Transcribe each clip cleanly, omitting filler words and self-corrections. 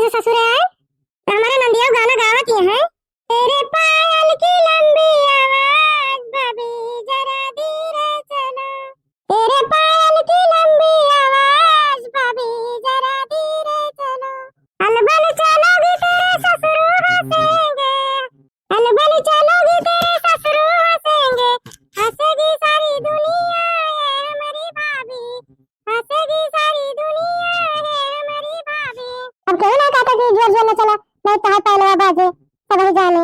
जो ससुर आए हमारा नंदिया गाना गावत ये है, तेरे पायल की लंबी आवाज भाभी जरा धीरे चलो, तेरे पायल की लंबी आवाज भाभी जरा धीरे चलो, अलबल चलोगी तेरे ससुर हंसेंगे, अलबल चलोगी तेरे ससुर हंसेंगे, हंसेगी सारी दुनिया है हमारी भाभी, हंसेगी सारी दुनिया है हमारी भाभी। अब क्यों ना कहता कि जोर जोर न चला, नहीं तो पहले बाजे सब ही जाने।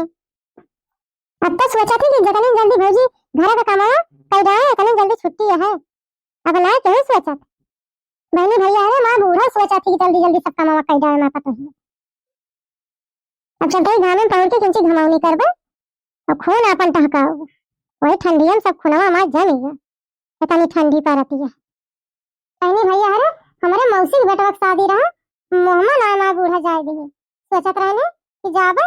अब तो सोचा थी कि जतनी जल्दी भौजी घर का कमाया कई रहे इतनी जल्दी छुट्टी है, अब ना क्यों सोचा बहनी भैया है माँ बूढ़ा सोचा थी कि जल्दी जल्दी सब कमावा कई रहे माँ पता ही। अब चलते ही घाम में पहुंच के किंची घमावनी करबे और खून अपन टहकाओ, वही ठंडियन सब खुनवा माँ जमेगा, इतनी ठंडी पड़ती है। बहनी भैया है हमारे मौसी के बेटा का शादी रहा, मोहम्मद आए माँ बूढ़ा जाए दी, सोचत रहने कि जाबे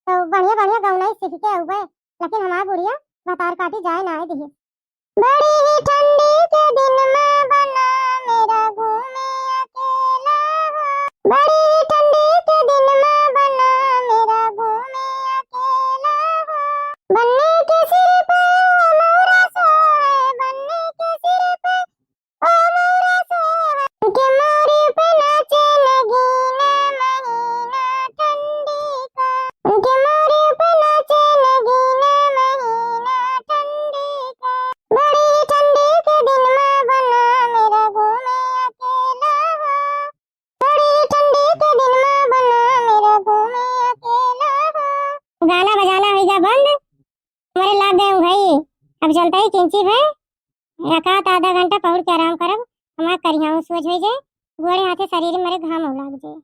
तो बढ़िया बढ़िया गौना सीख के आऊबे, लेकिन हमारा बुढ़िया भतार काटी जाए ना आए दी। बड़ी ही ठंडी के दिन में बना मेरा घूमे अकेला हो, बड़ी ही ठंडी के दिन में बना मेरा घूमे अकेला हो, बनने के सिर पे ओ मोरा सोए, बनने के सिर पे ओ मोरा सोए, के मोरे पे नाचे लगी ना महीना ठंडी का, के मोरे पे नाचे लगी ना महीना ठंडी का, बड़ी ठंडी के दिन में बना मेरा घूमे अकेला हो, बड़ी ठंडी के दिन में बना मेरा घूमे अकेला हो। गाना बजाना हो जा बंद, हमारे लाग गए भाई, अब चलता ही किंची भाई रकात आधा घंटा पहुर के आराम करब, हमारा करियाऊ सोच हो जाए, गोड़े हाथे शरीर में मेरे घाम हो लाग जाए।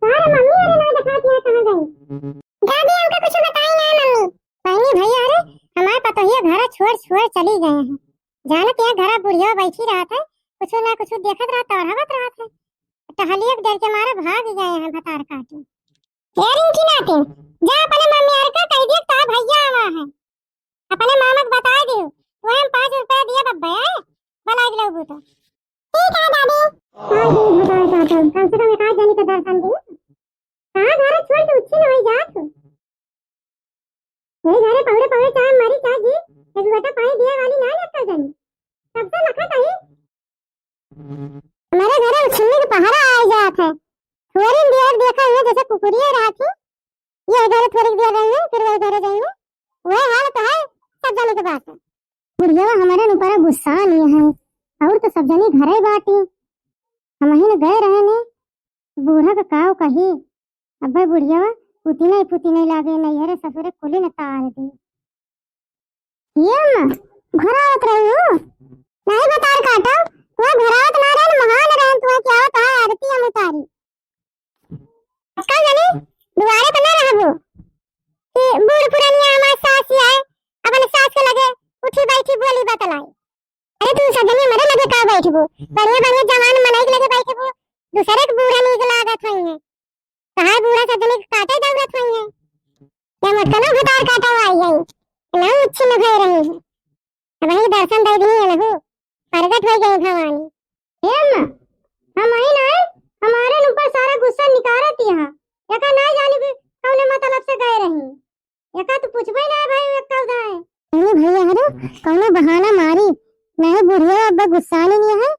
सारे मम्मी अरे नहीं दिखाती है कहां गई, दादी हमको कुछ बताई ना मम्मी। बहनी भैया अरे हमारे पतोहिया घर छोड़ छोड़ चली गए हैं, जानत यहाँ घर बुढ़िया बैठी रहा था, कुछ ना कुछ देखत रहा तड़हवत रहा था, टहलिए डर के मारे भाग गए हैं भतार काटी। यारिन की नाते जा अपने मम्मी यार का कह दिया ता भैया आवा है, अपने मामा को बता दियो वो हम 5 रुपए दिए बब्बे बना के लोगो तो ठीक है दादी। हां जी बता काटा कम से कम एक आध जनी का दर्शन दी, कहां घर छोड़ के उच्छी नहीं जात, ये घरे पौड़े पौड़े चाय मारी चाय जी एक बेटा पानी दिया वाली ना लगता जनी सबसे लखत आई, हमारे घरे उछलने के पहाड़ा आ जात है, थोड़ी देर देखा है जैसे कुकुरिया रहा थी, ये इधर थोड़ी देर रहेंगे फिर वो इधर जाएंगे, वह हाल तो है सब जने के बात है। बुढ़िया हमारे ऊपर गुस्सा नहीं है और तो सब जने घरे बाटी, हम ही न गए रहे ने बूढ़ा का काव कही, अब बुढ़िया पुती नहीं लागे नहीं हरे ससुरे कुली न तार दे, ये अम्मा घर आवत रही हो नहीं बतार काटा वो घरात ना रहे महान रहे तो क्या होता है आरती हम उतारी कल जाने दुआरे पर ना रहबो कि बूढ़ पुरानी हमार सास आए अपन सास के लगे उठी बैठी बोली बतलाई, अरे तू सजनी मरे लगे का बैठबो बढ़िया बढ़िया जवान मनाई के लगे बैठबो, दूसरे के बूढ़ा नीक लागत होई है कहा बूढ़ा सजनी काटे दौड़त होई है, या मटकनो भतार काटा आई है ना उच्छी न भय रही है, अब ही दर्शन दे दी है लहू प्रगट हो गई भवानी। हे अम्मा हम आई ना हमारे ऊपर सारा गुस्सा निकारत है, एका ना जाने भी कौने मतलब से गए रही, एका तो पूछबे ना भाई कब जाए नहीं भैया हरो कौनो बहाना मारी नहीं बुढ़िया अब गुस्सा नहीं है,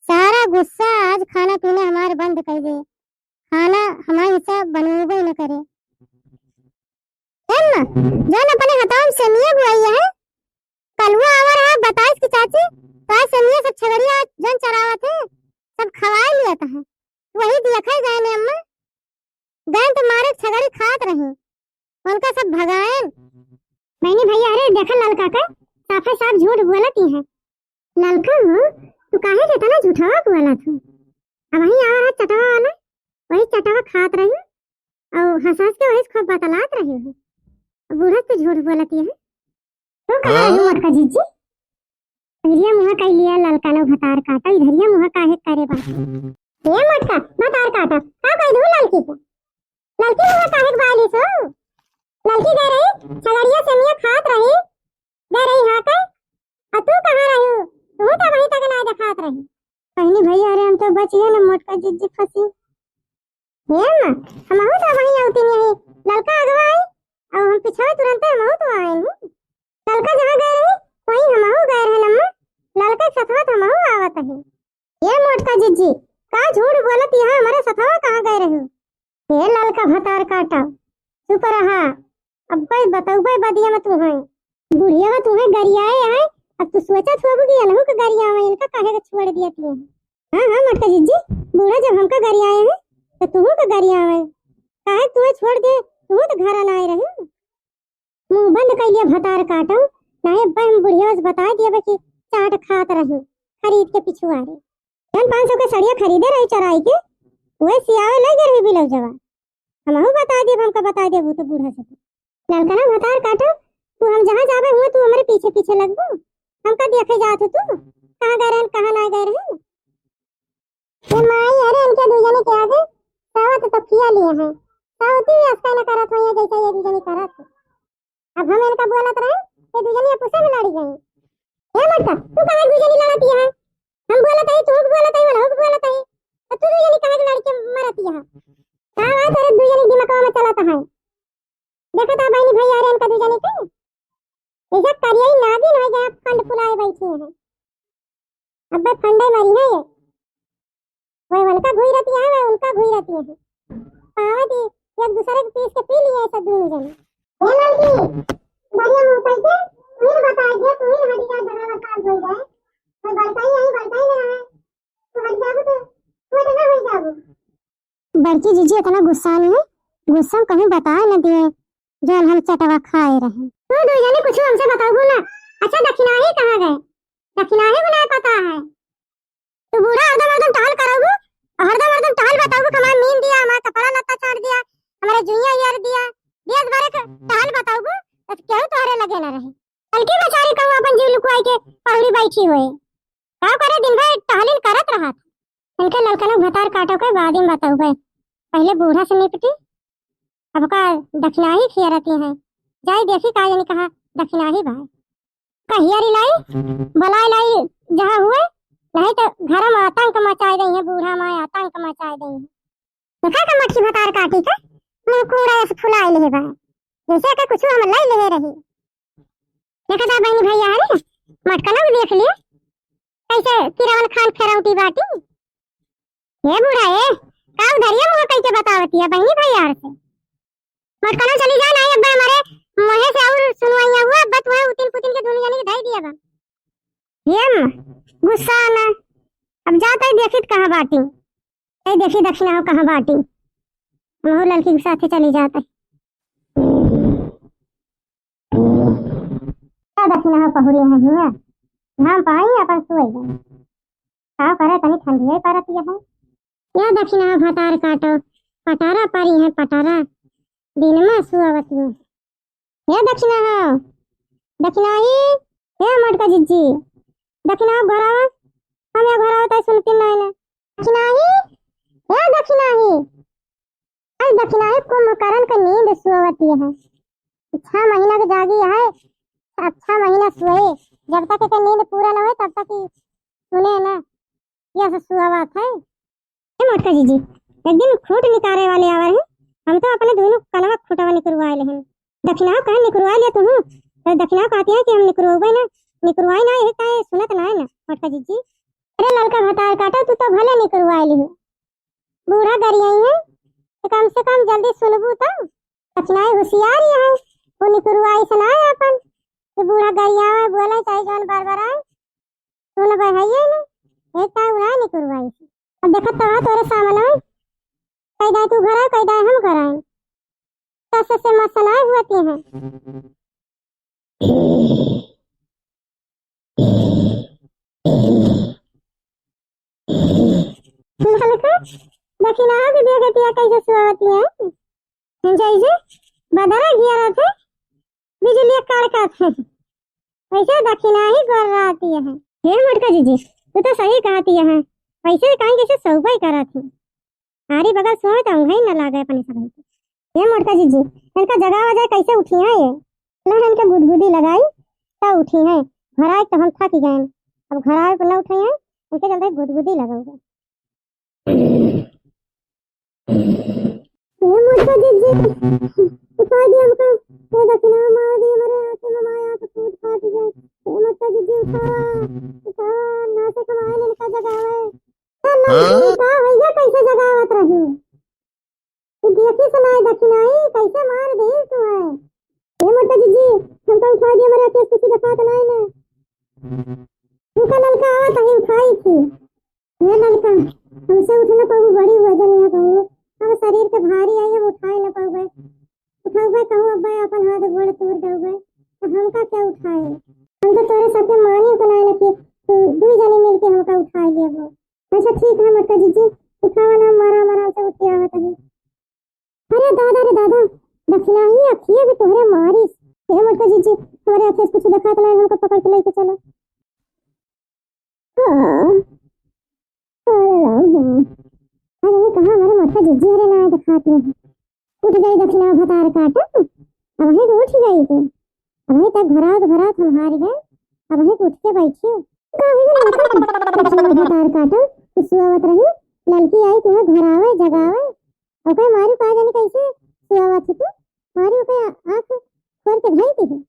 सारा गुस्सा आज खाना पीना हमारे बंद कर दे, खाना हमारे हिस्सा बनवे न करे। अम्मा जान अपने हताम से मिया बुआई है कलवा आवा रहा बताइस की चाची पास से मिया सब छगड़िया जन चरावा थे सब खवाए लिया था, वही देखा जाए ने अम्मा गए तो मारे छगड़ी खात रही उनका सब भगाए। मैंने भैया अरे देखा ललका का साफे साफ झूठ बोलती है, ललका हो तू काहे के तना झूठा बोला तू, अब वही आ रहा चटवा वाला वही चटवा खात रही और हंसास के वही खूब बतलात रही हो, बूढ़ा तो झूठ बोलती है तो कहा मत का जीजी इधरिया मुहा कह लिया ललका ने भतार काटा इधरिया मुहा काहे करे बात ये मत का भतार काटा का कह दू ललकी को ललकी मुहा काहे बाली सो ये हम हो तो वहीं आउती नहीं लड़का अगवा आई और हम पीछे तुरंत हम हो तो आए नहीं लड़का जहां गए रही वहीं हम हो गए रहे नम्मा लड़का के साथ हम हो आवत है ये मोटका जीजी का झूठ बोलत यहाँ हमारे साथवा कहां गए रहे ये लड़का भतार काटा चुप रहा अब कोई बताऊ भाई बदिया में तू है बुढ़िया में तुम्हें गरियाए है अब तू सोचा थोड़ा कि अलहू का गरिया में इनका काहे का छोड़ दिया तू हां हां मोटका जीजी बूढ़ा जब हमका गरियाए हैं तो तू का गरिया है काहे तू छोड़ दे तू तो घर ना आए रहे मुंह बंद कर लिया भतार काटो नहीं बहन बुढ़िया से बता दिया कि चाट खात रही खरीद के पिछुआरे जन 500 के सड़िया खरीदे रही चराई के वही सियावे ले गए बिलौ जवा हमहू बता दिए हमका बता दे वो तो बूढ़ा से लड़का ना भतार काटो तू हम जहां जावे हुए तू हमारे पीछे पीछे लगबो हमका देखे जात तू कहां गए रहे कहां ना गए रहे ये माई अरे इनके दूजने के आगे सावत तो किया लिए हैं सावती भी अस्का न करत हो ये जैसे ये दूजने करत अब हम इनका बोलत रहे ये दूजने पुसे में लड़ी गई ये मत तू काहे दूजने लड़ती है हम बोलत है तू बोलत है वाला बोलत है तो तू दूजने काहे लड़ के मरती है का बात है दूजने दिमाग में चलता है देखो ता बहनी भैया रे इनका दूजने के ऐसा करिए नागिन हो गया फंड फुलाए बैठी है अब फंडे मारी है ये वह उनका घुई रहती है वह उनका घुई रहती है पावती एक दूसरे के पीस के पी लिए ऐसा दोनों जने ये लड़की बढ़िया मुंह पे के फिर बता दे तू ही हटी जा जगह बता हो जाए मैं बड़काई नहीं रहा तो हट जाबो तो तू ना हो जाबो बड़की जीजी इतना गुस्सा नहीं है गुस्सा कहीं बता न दिए जो हम चटवा खाए रहे तू दो जने कुछ हमसे बताओ ना अच्छा दक्षिणाही कहां गए दक्षिणाही को नहीं पता है तू बूढ़ा हरदम टहल करोगे हरदम टहल बताओगे कमान नींद दिया हमारा कपड़ा लत्ता छाड़ दिया हमारे जुइया यार दिया देश भर के टहल बताओगे तो क्यों तोहरे लगे ना रहे हल्की बेचारी कहूं अपन जीव लुकवाई के पौड़ी बैठी हुए का करे दिन भर टहलिन करत रहा इनके लड़का भतार काटो के बाद में बताओ भाई पहले बूढ़ा से निपटी अब का दक्षिणाही खियारती है जाई देखी का ने कहा दक्षिणाही भाई कहियारी लाई बलाई लाई जहां हुए नहीं तो घर में आतंक मचाए गई है बूढ़ा माँ आतंक मचाए गई है देखा का मक्खी भतार काटी का मुंह कूड़ा से फुलाए ले बा जैसे का कुछ हम लाई ले रही देखा था बहनी भैया है मटका लोग देख लिए कैसे किरावन खान खरौटी बाटी ये बूढ़ा है का उधरिया मुंह कैसे बतावती है बहनी भैया से मटका ना चली जाए नहीं अब हमारे मुंह से और सुनवाइया हुआ बत वह उतिन पुतिन के दोनों जाने के धाई दिया बा ये गुस्सा ना अब जाता ही देखित कहाँ बाटी ऐ देखी दक्षिणा हो कहाँ बाटी मोह लड़की के साथ चली जाता है दक्षिणा हो पहुरी है हुआ हम पाई अपन सोई गए का करे तनी ठंडी परत है या दक्षिणा हो भतार काटो पटारा पारी है पटारा दिन में सुआवती है या दक्षिणा हो दक्षिणाही या मटका जिज्जी दक्षिणा हो घरावा हम या घरावा तो सुनती नहीं ना दक्षिणाही या दक्षिणाही आज दक्षिणाही कुंभकर्ण का नींद सुआवती है 6 महीना के जागी है 6 महीना सोए जब तक के नींद पूरा ना हो तब तक ही सुने ना यह सुआवत है ये मटका जीजी एक दिन खूंट निकारे वाले आवे हैं हम तो अपने दोनों कलवा खुटवा निकलवाए ले हैं दक्षिणा कहे निकलवा लिया तू तो दक्षिणा कहती है कि हम निकलवाए ना निकलवाए ना ये काहे सुनत ना है ना मटका जीजी अरे लड़का भतार काटो तू तो भले निकलवाए ली बूढ़ा गरियाई है तो कम से कम जल्दी सुनबू तो दक्षिणा होशियार है वो निकलवाई सुना है अपन कि बूढ़ा गरिया है बोले चाहे जौन बार आए सुन भाई है ना एक का उड़ा निकलवाई अब देखो तो तोरे सामने कैदा तू घर आए कैदा हम घर आए कैसे से मसला होती है दक्षिणा भी देखती है कैसे सुआवती है जैसे बदरा गिरा थे बिजली कड़कत है वैसे दक्षिणा ही गोर रहती है हे मटका जीजी तू तो सही कहती है वैसे कहीं कैसे सौबाई करा थी आरी बगल सोए तो अंगई न लागे अपने सब ये मटका जीजी इनका जगह वजह कैसे उठी है ये ना इनके गुदगुदी लगाई तो उठी है घर आए तो हम थक गए अब घर आए तो न उठे हैं इनके चलते गुदगुदी लगाओगे माता जी उठा दिया हमको, ये दक्षिणा मार दी हमारे हाथ में, माया तो फूट फाट गए। माता जी उठावा उठावा, ना से कमाए इनका जगावे। का भैया कैसे जगावत रही तू, देखी सुनाई दक्षिणाई कैसे मार दे तू है। ये माता जी हमको उठा दिया हमारे हाथ, कुछ दिखात नहीं ना। उनका नलका आवत ही उठाई थी, ये नलका हमसे उठ न पाऊ, बड़ी वजन है कहूँ, अब शरीर के भारी आई, हम उठाए न पाऊ गए। उठाऊ गए कहूँ अब्बा अपन हाथ गोड़ तोड़ दऊ गए, तो हमका क्या उठाए। हम तो तोरे सबके मानी को नहीं लगी, तो दू जनी मिलके हमका उठा लिया वो। अच्छा ठीक है माता जी उठावा ना, मारा मारा से उठ आवत है। अरे दादा दक्षिणा ही अखिए भी तोहरे मारी। हे माता जी तोरे अखे कुछ दिखात नहीं, हमको पकड़ के लेके चलो। हाँ अरे कहाँ हमारे माता जी अरे ना दिखाती है। उठ गई दक्षिणा भतार काटा, अब वही तो उठ गई तू, अब वही तक भरात हम हार गए, अब वही उठ के बैठी हो। दक्षिणा भतार काटा तू सुआवत रही, लड़की आई तुम्हें घरावे जगावे, ओके मारी पा जाने कैसे सुआवत थी तू, मारी ओके आँख खोल के धई थी।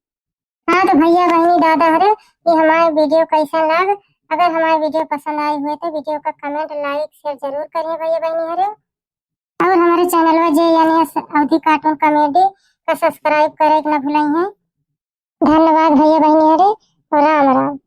हाँ तो भैया बहनी दादा हरे, ये हमारे वीडियो कैसा लग, अगर हमारी वीडियो पसंद आई हुई तो वीडियो का कमेंट लाइक शेयर जरूर करिए भैया बहनी हरे, और हमारे चैनल में जे यानी अवधि कार्टून कॉमेडी का सब्सक्राइब करे ना भूलें। धन्यवाद भैया बहनी हरे, राम राम।